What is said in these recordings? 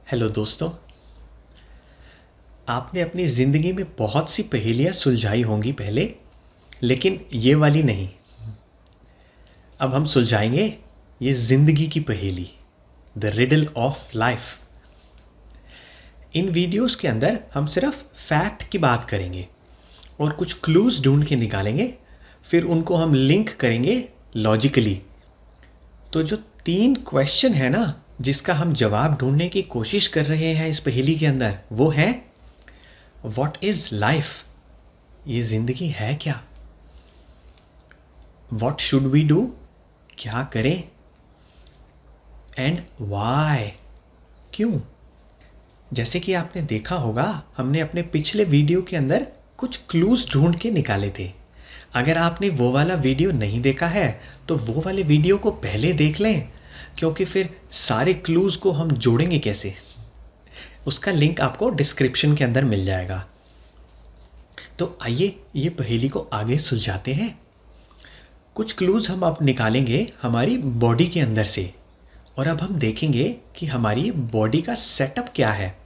Hello दोस्तों। आपने अपनी ज़िंदगी में बहुत सी पहेलियाँ सुलझाई होंगी पहले, लेकिन ये वाली नहीं। अब हम सुलझाएंगे ये ज़िंदगी की पहेली, the riddle of life. In videos के अंदर हम सिर्फ फैक्ट की बात करेंगे और कुछ क्लूज़ ढूंढ के निकालेंगे, फिर उनको हम लिंक करेंगे लॉजिकली। तो जो 3 क्वेश्चन है ना, जिसका हम जवाब ढूंढने की कोशिश कर रहे हैं इस पहेली के अंदर, वो है What is life? ये जिंदगी है क्या? What should we do? क्या करें? And why? क्यों? जैसे कि आपने देखा होगा, हमने अपने पिछले वीडियो के अंदर कुछ क्लूज ढूंढ के निकाले थे। अगर आपने वो वाला वीडियो नहीं देखा है तो वो वाले वीडियो को पहले देख लें, क्योंकि फिर सारे क्लूज को हम जोड़ेंगे कैसे, उसका लिंक आपको डिस्क्रिप्शन के अंदर मिल जाएगा। तो आइए ये पहेली को आगे सुलझाते हैं। कुछ क्लूज हम अब निकालेंगे हमारी बॉडी के अंदर से, और अब हम देखेंगे कि हमारी बॉडी का सेटअप क्या है,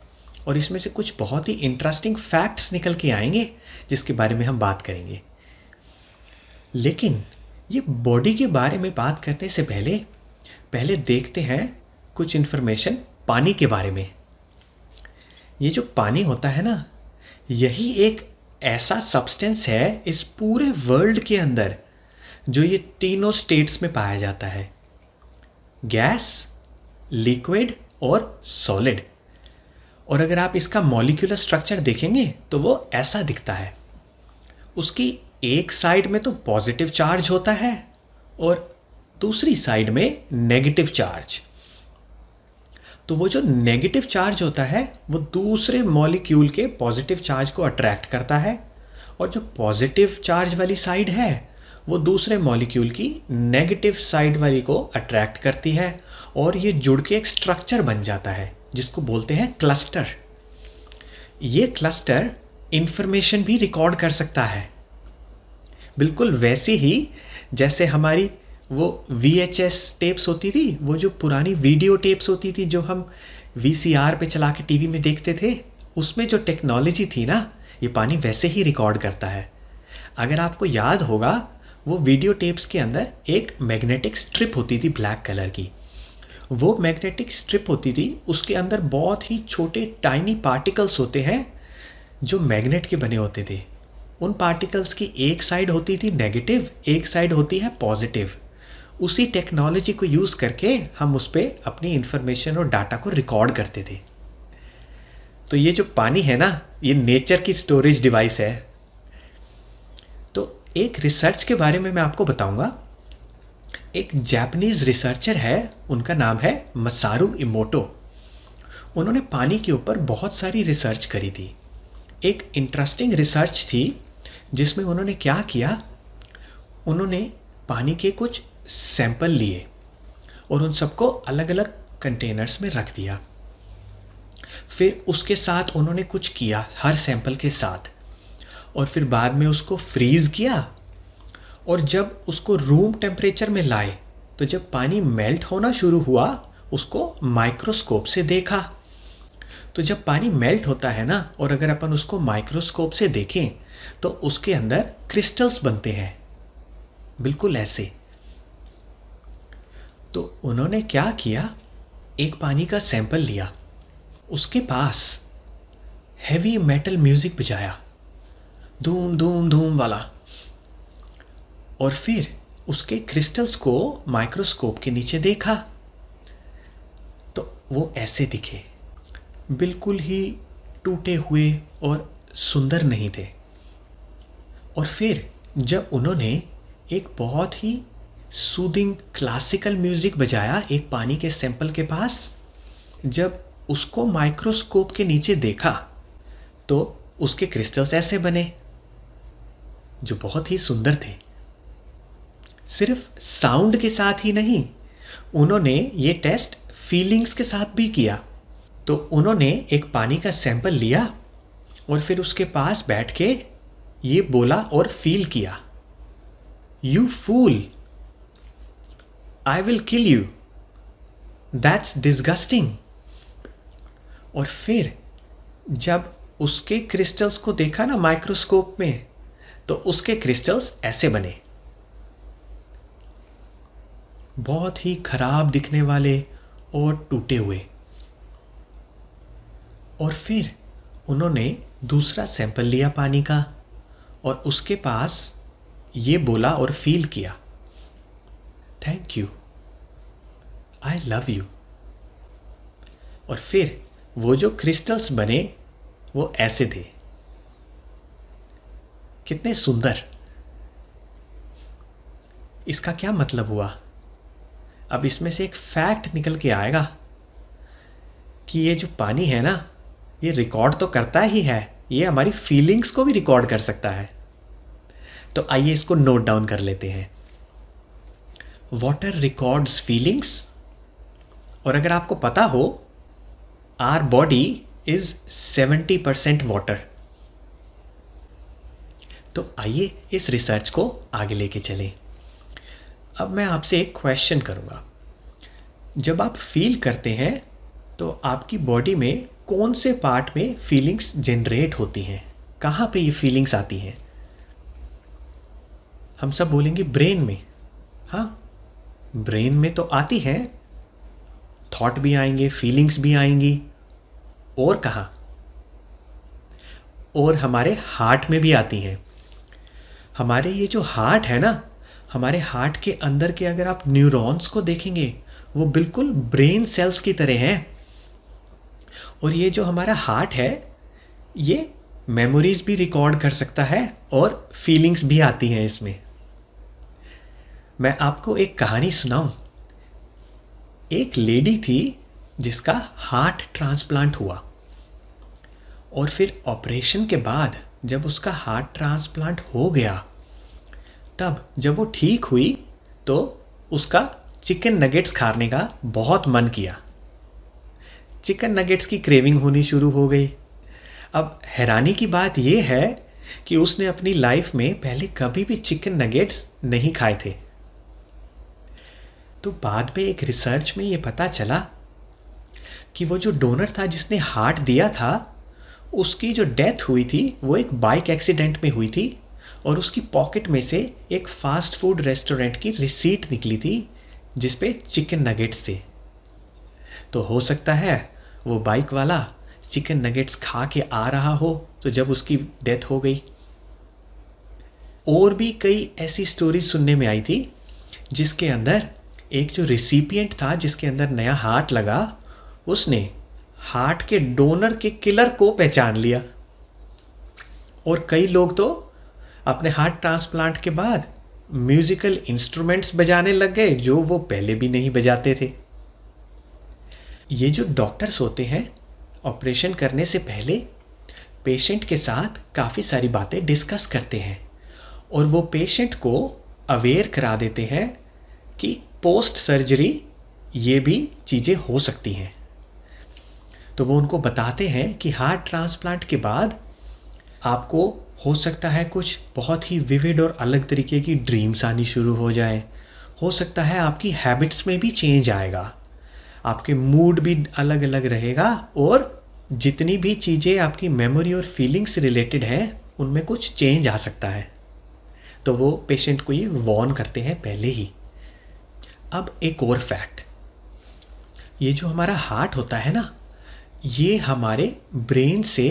और इसमें से कुछ बहुत ही इंटरेस्टिंग फैक्ट्स निकल के आएंगे जिसके बारे में हम बात करेंगे। लेकिन ये बॉडी के बारे में बात करने से पहले देखते हैं कुछ इन्फॉर्मेशन पानी के बारे में। ये जो पानी होता है ना, यही एक ऐसा सब्सटेंस है इस पूरे वर्ल्ड के अंदर जो ये तीनों स्टेट्स में पाया जाता है, गैस, लिक्विड और सॉलिड। और अगर आप इसका मॉलिक्यूलर स्ट्रक्चर देखेंगे तो वो ऐसा दिखता है। उसकी एक साइड में तो पॉजिटिव चार्ज होता है और दूसरी साइड में नेगेटिव चार्ज। तो वो जो नेगेटिव चार्ज होता है वो दूसरे मॉलिक्यूल के पॉजिटिव चार्ज को अट्रैक्ट करता है, और जो पॉजिटिव चार्ज वाली साइड है वो दूसरे मॉलिक्यूल की नेगेटिव साइड वाली को अट्रैक्ट करती है, और ये जुड़ के एक स्ट्रक्चर बन जाता है जिसको बोलते हैं क्लस्टर। ये क्लस्टर इंफॉर्मेशन भी रिकॉर्ड कर सकता है, बिल्कुल वैसे ही जैसे हमारी वो VHS टेप्स होती थी, वो जो पुरानी वीडियो टेप्स होती थी जो हम VCR पे चला के टीवी में देखते थे, उसमें जो टेक्नोलॉजी थी ना, ये पानी वैसे ही रिकॉर्ड करता है। अगर आपको याद होगा, वो वीडियो टेप्स के अंदर एक मैग्नेटिक स्ट्रिप होती थी ब्लैक कलर की। वो मैग्नेटिक स्ट्रिप होती थी, उसके अंदर बहुत ही छोटे टाइनी पार्टिकल्स होते हैं जो मैग्नेट के बने होते थे। उन पार्टिकल्स की एक साइड होती थी नेगेटिव, एक साइड होती है पॉजिटिव। उसी टेक्नोलॉजी को यूज़ करके हम उस पर अपनी इंफॉर्मेशन और डाटा को रिकॉर्ड करते थे। तो ये जो पानी है ना, ये नेचर की स्टोरेज डिवाइस है। तो एक रिसर्च के बारे में मैं आपको बताऊंगा। एक जापानीज रिसर्चर है, उनका नाम है मसारू इमोटो। उन्होंने पानी के ऊपर बहुत सारी रिसर्च करी थी। एक इंटरेस्टिंग रिसर्च थी जिसमें उन्होंने क्या किया, उन्होंने पानी के कुछ सैंपल लिए और उन सबको अलग अलग कंटेनर्स में रख दिया। फिर उसके साथ उन्होंने कुछ किया हर सैंपल के साथ, और फिर बाद में उसको फ्रीज किया, और जब उसको रूम टेम्परेचर में लाए तो जब पानी मेल्ट होना शुरू हुआ, उसको माइक्रोस्कोप से देखा। तो जब पानी मेल्ट होता है ना, और अगर अपन उसको माइक्रोस्कोप से देखें तो उसके अंदर क्रिस्टल्स बनते हैं, बिल्कुल ऐसे। तो उन्होंने क्या किया, एक पानी का सैंपल लिया, उसके पास हैवी मेटल म्यूजिक बजाया, धूम धूम धूम वाला, और फिर उसके क्रिस्टल्स को माइक्रोस्कोप के नीचे देखा तो वो ऐसे दिखे, बिल्कुल ही टूटे हुए और सुंदर नहीं थे। और फिर जब उन्होंने एक बहुत ही सूदिंग क्लासिकल म्यूजिक बजाया एक पानी के सैंपल के पास, जब उसको माइक्रोस्कोप के नीचे देखा तो उसके क्रिस्टल्स ऐसे बने जो बहुत ही सुंदर थे। सिर्फ साउंड के साथ ही नहीं, उन्होंने ये टेस्ट फीलिंग्स के साथ भी किया। तो उन्होंने एक पानी का सैंपल लिया और फिर उसके पास बैठ के ये बोला और फील किया, you fool, I will kill you, that's disgusting. और फिर जब उसके क्रिस्टल्स को देखा ना माइक्रोस्कोप में, तो उसके क्रिस्टल्स ऐसे बने, बहुत ही खराब दिखने वाले और टूटे हुए। और फिर उन्होंने दूसरा सैंपल लिया पानी का और उसके पास ये बोला और फील किया, thank you, I love you. और फिर वो जो क्रिस्टल्स बने वो ऐसे थे, कितने सुंदर। इसका क्या मतलब हुआ? अब इसमें से एक फैक्ट निकल के आएगा कि ये जो पानी है ना, ये रिकॉर्ड तो करता ही है, ये हमारी फीलिंग्स को भी रिकॉर्ड कर सकता है। तो आइए इसको नोट डाउन कर लेते हैं। Water records feelings. और अगर आपको पता हो, आवर बॉडी इज 70% वाटर। तो आइए इस रिसर्च को आगे लेके चलें। अब मैं आपसे एक क्वेश्चन करूंगा। जब आप फील करते हैं तो आपकी बॉडी में कौन से पार्ट में फीलिंग्स जनरेट होती हैं? कहाँ पे ये फीलिंग्स आती हैं? हम सब बोलेंगे ब्रेन में। हाँ, ब्रेन में तो आती हैं, थॉट भी आएंगे, फीलिंग्स भी आएंगी। और कहाँ? और हमारे हार्ट में भी आती हैं। हमारे ये जो हार्ट है ना, हमारे हार्ट के अंदर के अगर आप न्यूरॉन्स को देखेंगे, वो बिल्कुल ब्रेन सेल्स की तरह हैं। और ये जो हमारा हार्ट है, ये मेमोरीज भी रिकॉर्ड कर सकता है और फीलिंग्स भी आती हैं इसमें। मैं आपको एक कहानी सुनाऊं। एक लेडी थी जिसका हार्ट ट्रांसप्लांट हुआ, और फिर ऑपरेशन के बाद जब उसका हार्ट ट्रांसप्लांट हो गया, तब जब वो ठीक हुई तो उसका चिकन नगेट्स खाने का बहुत मन किया। चिकन नगेट्स की क्रेविंग होनी शुरू हो गई। अब हैरानी की बात यह है कि उसने अपनी लाइफ में पहले कभी भी चिकन नगेट्स नहीं खाए थे। तो बाद में एक रिसर्च में ये पता चला कि वो जो डोनर था जिसने हार्ट दिया था, उसकी जो डेथ हुई थी वो एक बाइक एक्सीडेंट में हुई थी, और उसकी पॉकेट में से एक फास्ट फूड रेस्टोरेंट की रिसीट निकली थी जिस पे चिकन नगेट्स थे। तो हो सकता है वो बाइक वाला चिकन नगेट्स खा के आ रहा हो तो जब उसकी डेथ हो गई। और भी कई ऐसी स्टोरी सुनने में आई थी जिसके अंदर एक जो रिसिपिएंट था जिसके अंदर नया हार्ट लगा, उसने हार्ट के डोनर के किलर को पहचान लिया। और कई लोग तो अपने हार्ट ट्रांसप्लांट के बाद म्यूजिकल इंस्ट्रूमेंट्स बजाने लग गए जो वो पहले भी नहीं बजाते थे। ये जो डॉक्टर्स होते हैं, ऑपरेशन करने से पहले पेशेंट के साथ काफ़ी सारी बातें डिस्कस करते हैं और वो पेशेंट को अवेयर करा देते हैं कि पोस्ट सर्जरी ये भी चीज़ें हो सकती हैं। तो वो उनको बताते हैं कि हार्ट ट्रांसप्लांट के बाद आपको हो सकता है कुछ बहुत ही विविड और अलग तरीके की ड्रीम्स आनी शुरू हो जाए। हो सकता है आपकी हैबिट्स में भी चेंज आएगा, आपके मूड भी अलग अलग रहेगा, और जितनी भी चीज़ें आपकी मेमोरी और फीलिंग्स से रिलेटेड हैं उनमें कुछ चेंज आ सकता है। तो वो पेशेंट को ये वार्न करते हैं पहले ही। अब एक और फैक्ट, ये जो हमारा हार्ट होता है ना, ये हमारे ब्रेन से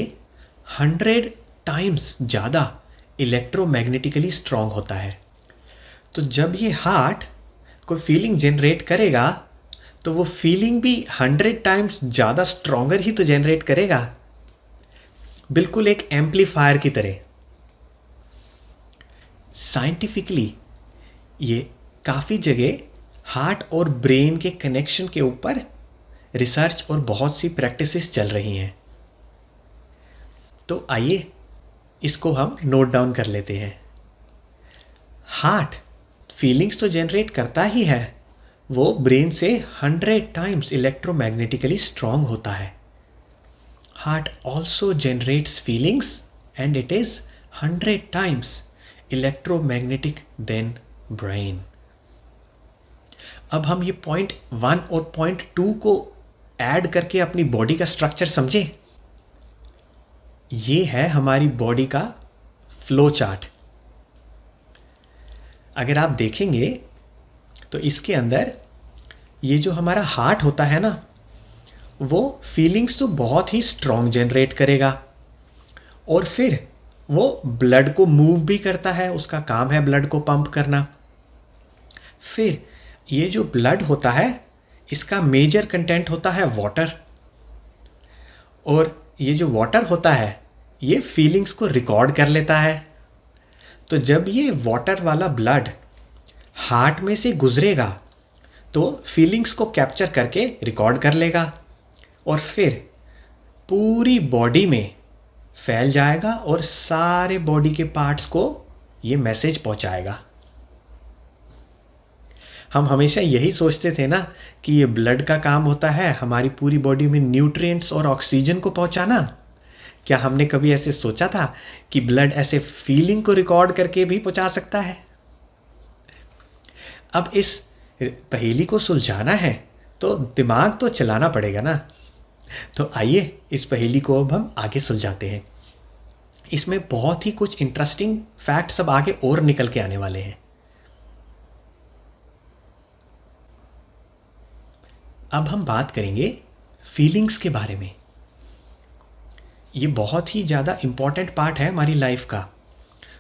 100 टाइम्स ज़्यादा इलेक्ट्रोमैग्नेटिकली स्ट्रॉन्ग होता है। तो जब ये हार्ट कोई फीलिंग जनरेट करेगा तो वो फीलिंग भी 100 टाइम्स ज़्यादा स्ट्रॉन्गर ही तो जनरेट करेगा, बिल्कुल एक एम्पलीफायर की तरह। साइंटिफिकली ये काफ़ी जगह हार्ट और ब्रेन के कनेक्शन के ऊपर रिसर्च और बहुत सी प्रैक्टिसेस चल रही हैं। तो आइए इसको हम नोट डाउन कर लेते हैं। हार्ट फीलिंग्स तो जनरेट करता ही है, वो ब्रेन से 100 टाइम्स इलेक्ट्रोमैग्नेटिकली स्ट्रॉन्ग होता है। Heart also generates feelings and it is 100 times electromagnetic then brain. अब हम ये पॉइंट 1 और पॉइंट 2 को ऐड करके अपनी बॉडी का स्ट्रक्चर समझे। ये है हमारी बॉडी का फ्लो चार्ट। अगर आप देखेंगे तो इसके अंदर ये जो हमारा हार्ट होता है ना, वो फीलिंग्स तो बहुत ही स्ट्रॉन्ग जनरेट करेगा और फिर वो ब्लड को मूव भी करता है, उसका काम है ब्लड को पंप करना। फिर ये जो ब्लड होता है इसका मेजर कंटेंट होता है वाटर, और ये जो वाटर होता है ये फीलिंग्स को रिकॉर्ड कर लेता है। तो जब ये वाटर वाला ब्लड हार्ट में से गुजरेगा तो फीलिंग्स को कैप्चर करके रिकॉर्ड कर लेगा और फिर पूरी बॉडी में फैल जाएगा और सारे बॉडी के पार्ट्स को ये मैसेज पहुंचाएगा। हम हमेशा यही सोचते थे ना कि ये ब्लड का काम होता है हमारी पूरी बॉडी में न्यूट्रिएंट्स और ऑक्सीजन को पहुंचाना। क्या हमने कभी ऐसे सोचा था कि ब्लड ऐसे फीलिंग को रिकॉर्ड करके भी पहुंचा सकता है? अब इस पहेली को सुलझाना है तो दिमाग तो चलाना पड़ेगा ना। तो आइए इस पहेली को अब हम आगे सुलझाते हैं। इसमें बहुत ही कुछ इंटरेस्टिंग फैक्ट सब आगे और निकल के आने वाले हैं। अब हम बात करेंगे फीलिंग्स के बारे में। ये बहुत ही ज़्यादा इम्पॉर्टेंट पार्ट है हमारी लाइफ का,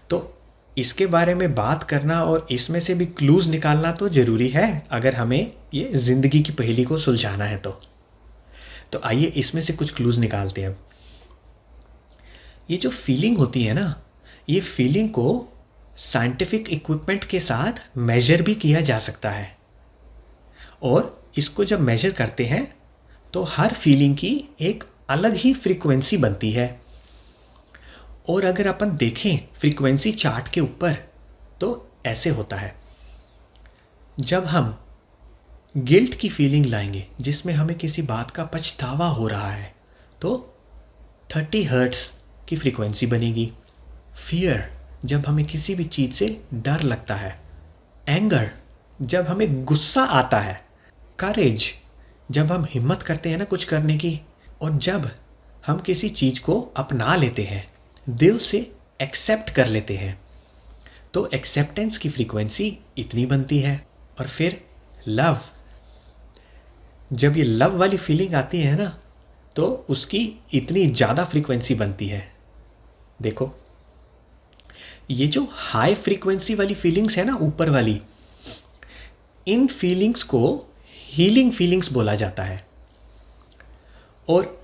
तो इसके बारे में बात करना और इसमें से भी क्लूज़ निकालना तो ज़रूरी है अगर हमें ये ज़िंदगी की पहेली को सुलझाना है तो आइए इसमें से कुछ क्लूज़ निकालते हैं। ये जो फीलिंग होती है ना, ये फीलिंग को साइंटिफिक इक्विपमेंट के साथ मेजर भी किया जा सकता है, और इसको जब मेजर करते हैं तो हर फीलिंग की एक अलग ही फ्रीक्वेंसी बनती है। और अगर अपन देखें फ्रीक्वेंसी चार्ट के ऊपर तो ऐसे होता है। जब हम गिल्ट की फीलिंग लाएंगे जिसमें हमें किसी बात का पछतावा हो रहा है तो 30 हर्ट्ज की फ्रीक्वेंसी बनेगी। फियर, जब हमें किसी भी चीज़ से डर लगता है। एंगर, जब हमें गुस्सा आता है। करेज, जब हम हिम्मत करते हैं ना कुछ करने की, और जब हम किसी चीज़ को अपना लेते हैं, दिल से एक्सेप्ट कर लेते हैं, तो एक्सेप्टेंस की फ्रीक्वेंसी इतनी बनती है। और फिर लव, जब ये लव वाली फीलिंग आती है ना तो उसकी इतनी ज़्यादा फ्रीक्वेंसी बनती है। देखो ये जो हाई फ्रीक्वेंसी वाली फीलिंग्स है ना, ऊपर वाली, इन फीलिंग्स को हीलिंग फीलिंग्स बोला जाता है। और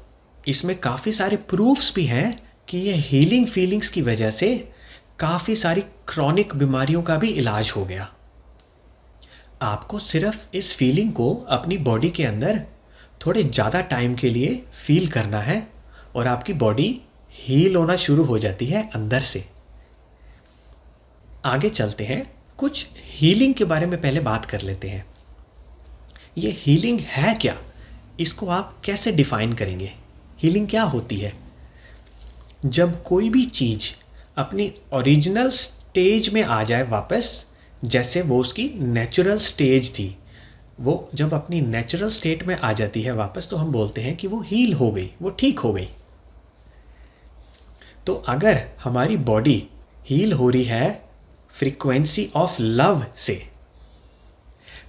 इसमें काफ़ी सारे प्रूफ्स भी हैं कि ये हीलिंग फीलिंग्स की वजह से काफ़ी सारी क्रॉनिक बीमारियों का भी इलाज हो गया। आपको सिर्फ इस फीलिंग को अपनी बॉडी के अंदर थोड़े ज़्यादा टाइम के लिए फील करना है और आपकी बॉडी हील होना शुरू हो जाती है अंदर से। आगे चलते हैं, कुछ हीलिंग के बारे में पहले बात कर लेते हैं। ये हीलिंग है क्या, इसको आप कैसे डिफाइन करेंगे? हीलिंग क्या होती है? जब कोई भी चीज़ अपनी ओरिजिनल स्टेज में आ जाए वापस, जैसे वो उसकी नेचुरल स्टेज थी, वो जब अपनी नेचुरल स्टेट में आ जाती है वापस, तो हम बोलते हैं कि वो हील हो गई, वो ठीक हो गई। तो अगर हमारी बॉडी हील हो रही है फ्रीक्वेंसी ऑफ लव से,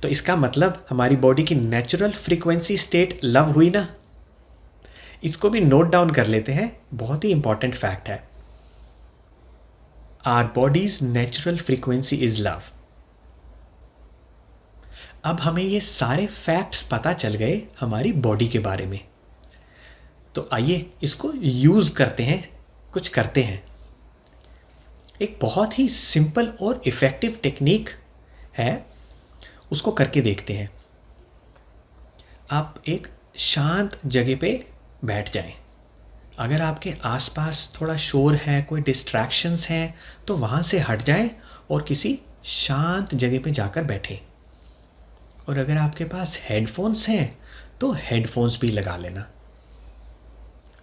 तो इसका मतलब हमारी बॉडी की नेचुरल फ्रीक्वेंसी स्टेट लव हुई ना। इसको भी नोट डाउन कर लेते हैं, बहुत ही इंपॉर्टेंट फैक्ट है। Our bodies natural frequency is love. अब हमें ये सारे फैक्ट्स पता चल गए हमारी बॉडी के बारे में, तो आइए इसको यूज करते हैं, कुछ करते हैं। एक बहुत ही सिंपल और इफ़ेक्टिव टेक्निक है, उसको करके देखते हैं। आप एक शांत जगह पे बैठ जाएं। अगर आपके आसपास थोड़ा शोर है, कोई डिस्ट्रैक्शंस हैं, तो वहाँ से हट जाएं और किसी शांत जगह पे जाकर बैठें। और अगर आपके पास हेडफोन्स हैं तो हेडफोन्स भी लगा लेना।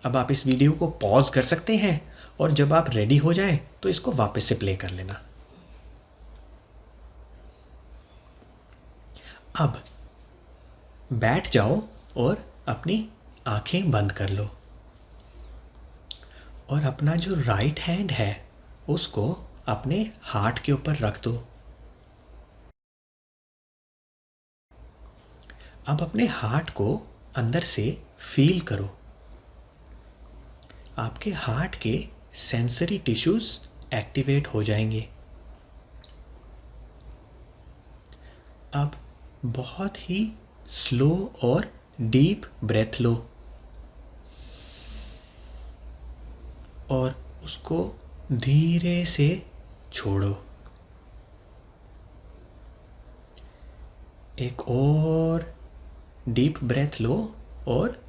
अब आप इस वीडियो को पॉज कर सकते हैं और जब आप रेडी हो जाएं तो इसको वापस से प्ले कर लेना। अब बैठ जाओ और अपनी आंखें बंद कर लो और अपना जो राइट हैंड है उसको अपने हार्ट के ऊपर रख दो। अब अपने हार्ट को अंदर से फील करो। आपके हार्ट के सेंसरी टिश्यूज एक्टिवेट हो जाएंगे। अब बहुत ही स्लो और डीप ब्रेथ लो और उसको धीरे से छोड़ो। एक और डीप ब्रेथ लो और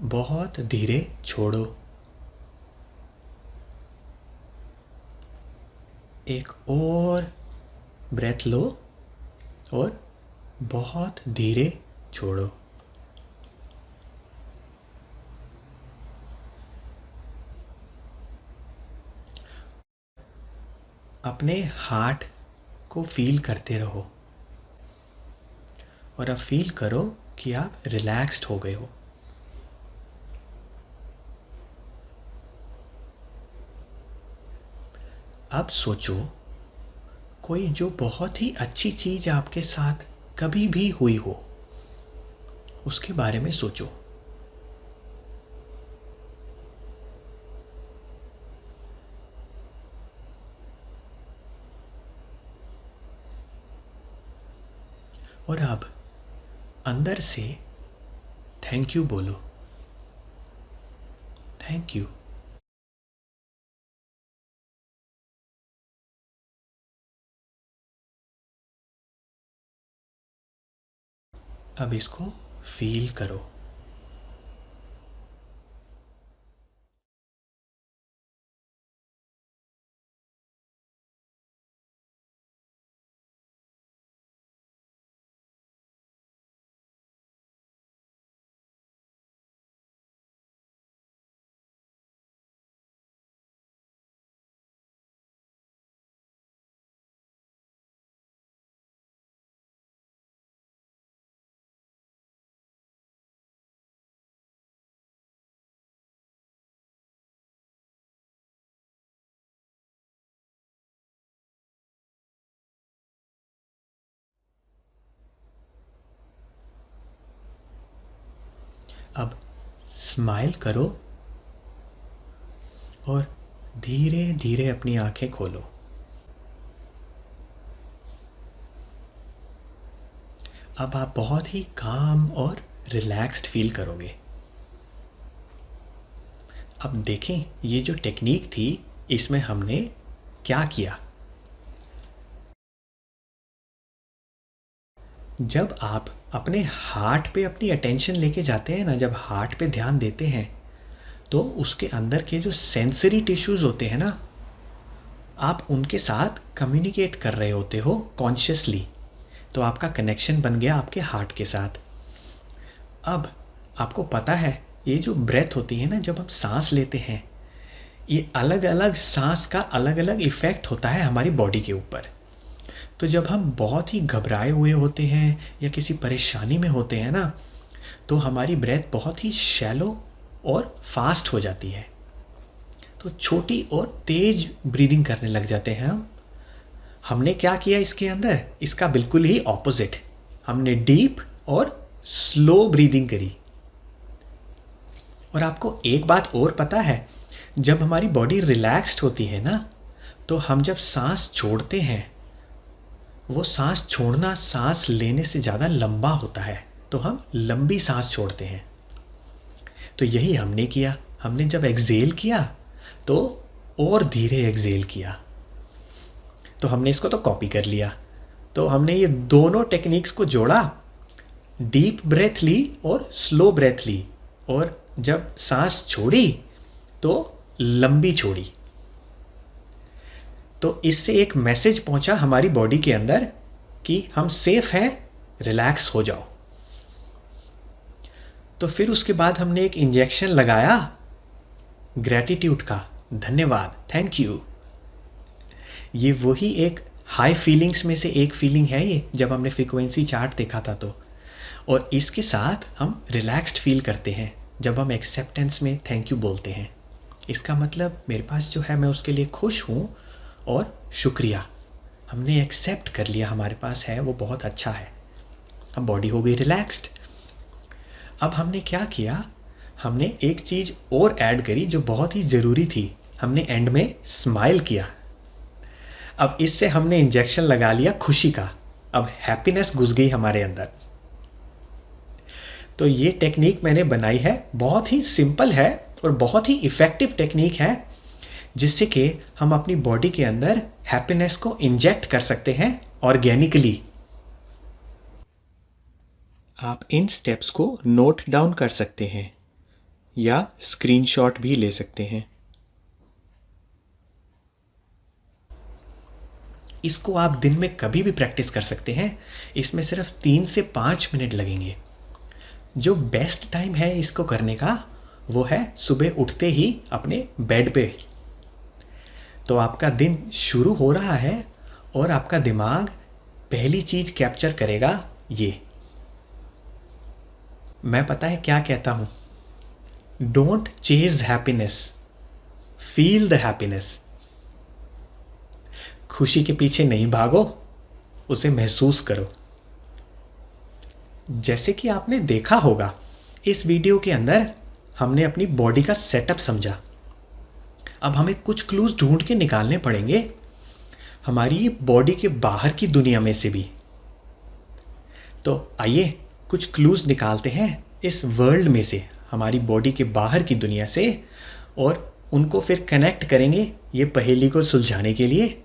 बहुत धीरे छोड़ो। एक और ब्रेथ लो और बहुत धीरे छोड़ो। अपने हार्ट को फील करते रहो और अब फील करो कि आप रिलैक्स्ड हो गए हो। अब सोचो कोई जो बहुत ही अच्छी चीज़ आपके साथ कभी भी हुई हो, उसके बारे में सोचो। और अब अंदर से थैंक यू बोलो। Thank you. अब इसको फील करो। अब स्माइल करो और धीरे धीरे अपनी आंखें खोलो। अब आप बहुत ही काम और रिलैक्स्ड फील करोगे। अब देखें ये जो टेक्निक थी इसमें हमने क्या किया। जब आप अपने हार्ट पे अपनी अटेंशन लेके जाते हैं ना, जब हार्ट पे ध्यान देते हैं तो उसके अंदर के जो सेंसरी टिश्यूज होते हैं ना, आप उनके साथ कम्युनिकेट कर रहे होते हो कॉन्शियसली। तो आपका कनेक्शन बन गया आपके हार्ट के साथ। अब आपको पता है ये जो ब्रेथ होती है ना, जब हम सांस लेते हैं, ये अलग अलग सांस का अलग अलग इफ़ेक्ट होता है हमारी बॉडी के ऊपर। तो जब हम बहुत ही घबराए हुए होते हैं या किसी परेशानी में होते हैं ना, तो हमारी ब्रेथ बहुत ही शैलो और फास्ट हो जाती है। तो छोटी और तेज ब्रीदिंग करने लग जाते हैं हम। हमने क्या किया इसके अंदर, इसका बिल्कुल ही ऑपोजिट। हमने डीप और स्लो ब्रीदिंग करी। और आपको एक बात और पता है, जब हमारी बॉडी रिलैक्स्ड होती है ना, तो हम जब सांस छोड़ते हैं, वो सांस छोड़ना सांस लेने से ज़्यादा लंबा होता है। तो हम लंबी सांस छोड़ते हैं। तो यही हमने किया। हमने जब एक्सेल किया तो और धीरे एक्सेल किया। तो हमने इसको तो कॉपी कर लिया। तो हमने ये दोनों टेक्निक्स को जोड़ा, डीप ब्रेथ ली और स्लो ब्रेथ ली, और जब सांस छोड़ी तो लंबी छोड़ी। तो इससे एक मैसेज पहुंचा हमारी बॉडी के अंदर कि हम सेफ हैं, रिलैक्स हो जाओ। तो फिर उसके बाद हमने एक इंजेक्शन लगाया ग्रैटिट्यूड का, धन्यवाद, थैंक यू। ये वही एक हाई फीलिंग्स में से एक फीलिंग है ये, जब हमने फ्रीक्वेंसी चार्ट देखा था तो। और इसके साथ हम रिलैक्स्ड फील करते हैं जब हम एक्सेप्टेंस में थैंक यू बोलते हैं। इसका मतलब मेरे पास जो है मैं उसके लिए खुश हूँ और शुक्रिया, हमने एक्सेप्ट कर लिया हमारे पास है वो बहुत अच्छा है। अब बॉडी हो गई रिलैक्स्ड। अब हमने क्या किया, हमने एक चीज़ और ऐड करी जो बहुत ही ज़रूरी थी, हमने एंड में स्माइल किया। अब इससे हमने इंजेक्शन लगा लिया खुशी का, अब हैप्पीनेस घुस गई हमारे अंदर। तो ये टेक्निक मैंने बनाई है, बहुत ही सिंपल है और बहुत ही इफ़ेक्टिव टेक्निक है, जिससे कि हम अपनी बॉडी के अंदर हैप्पीनेस को इंजेक्ट कर सकते हैं ऑर्गेनिकली। आप इन स्टेप्स को नोट डाउन कर सकते हैं या स्क्रीनशॉट भी ले सकते हैं। इसको आप दिन में कभी भी प्रैक्टिस कर सकते हैं। इसमें सिर्फ 3 से 5 मिनट लगेंगे। जो बेस्ट टाइम है इसको करने का वो है सुबह उठते ही अपने बेड पे। तो आपका दिन शुरू हो रहा है और आपका दिमाग पहली चीज़ कैप्चर करेगा ये। मैं पता है क्या कहता हूँ, don't chase happiness, feel the happiness. खुशी के पीछे नहीं भागो, उसे महसूस करो। जैसे कि आपने देखा होगा इस वीडियो के अंदर हमने अपनी बॉडी का सेटअप समझा। अब हमें कुछ क्लूज ढूंढ के निकालने पड़ेंगे हमारी बॉडी के बाहर की दुनिया में से भी। तो आइए कुछ क्लूज निकालते हैं इस वर्ल्ड में से, हमारी बॉडी के बाहर की दुनिया से, और उनको फिर कनेक्ट करेंगे ये पहेली को सुलझाने के लिए,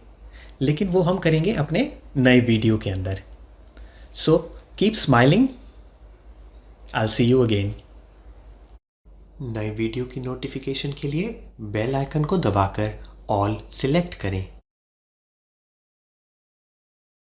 लेकिन वो हम करेंगे अपने नए वीडियो के अंदर। So keep smiling, I will see you again. नए वीडियो की नोटिफिकेशन के लिए बेल आइकन को दबाकर ऑल सिलेक्ट करें।